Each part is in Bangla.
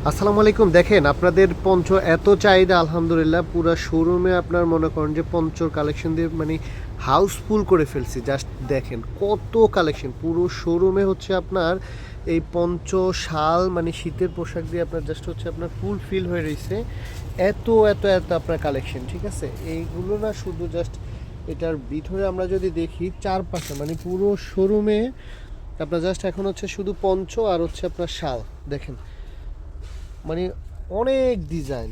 আসসালামু আলাইকুম। দেখেন আপনাদের পঞ্চ এত চাহিদা, আলহামদুলিল্লাহ পুরো শোরুমে আপনার মনে করেন যে পঞ্চর কালেকশন দিয়ে মানে হাউসফুল করে ফেলছি। জাস্ট দেখেন কত কালেকশন, পুরো শোরুমে হচ্ছে আপনার এই পঞ্চ শাল মানে শীতের পোশাক দিয়ে আপনার জাস্ট হচ্ছে আপনার ফুল ফিল হয়ে রয়েছে। এত এত এত আপনার কালেকশন, ঠিক আছে? এইগুলো না শুধু জাস্ট এটার ভিতরে আমরা যদি দেখি চারপাশে মানে পুরো শোরুমে আপনার জাস্ট এখন হচ্ছে শুধু পঞ্চ আর হচ্ছে আপনার শাল। দেখেন মানে অনেক ডিজাইন,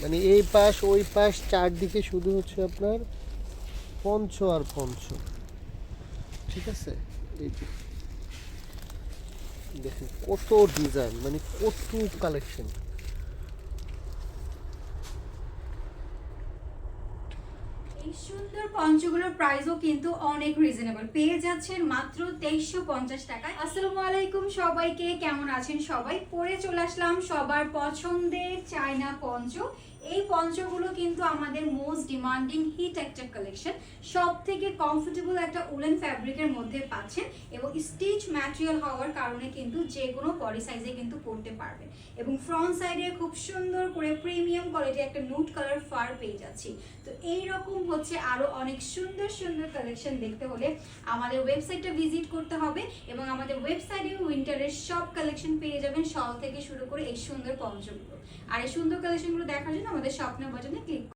মানে এই পাশ ওই পাশ চারদিকে শুধু হচ্ছে আপনার পঞ্চ আর পঞ্চ, ঠিক আছে? এই যে দেখেন কত ডিজাইন, মানে কত কালেকশন। এই সুন্দর পঞ্চগুলোর প্রাইসও কিন্তু অনেক রিজনেবল, পেয়ে যাচ্ছেন মাত্র 2350 টাকায়। আসসালামু আলাইকুম সবাইকে, কেমন আছেন সবাই? পরে চলে আসলাম সবার পছন্দের চায়না পঞ্চ। এই পঞ্চগুলো কিন্তু আমাদের মোস্ট ডিমান্ডিং হিট একটা কালেকশন। সব থেকে কমফোর্টেবল একটা উলেন ফ্যাব্রিকের মধ্যে পাচ্ছেন এবং স্টিচ ম্যাটেরিয়াল হওয়ার কারণে কিন্তু যে কোনো বডি সাইজে কিন্তু পরতে পারবেন। এবং ফ্রন্ট সাইডে খুব সুন্দর করে প্রিমিয়াম কোয়ালিটি একটা নুট কালার ফার পেয়ে যাচ্ছি। তো এইরকম হচ্ছে আরো অনেক সুন্দর সুন্দর কালেকশন দেখতে হলে আমাদের ওয়েবসাইটটা ভিজিট করতে হবে এবং আমাদের ওয়েবসাইটে উইন্টারের সব কালেকশন পেয়ে যাবেন, শল থেকে শুরু করে এই সুন্দর পঞ্চগুলো। আর এই সুন্দর কালেকশনগুলো দেখার জন্য আমাদের স্বপ্ন বাটনে ক্লিক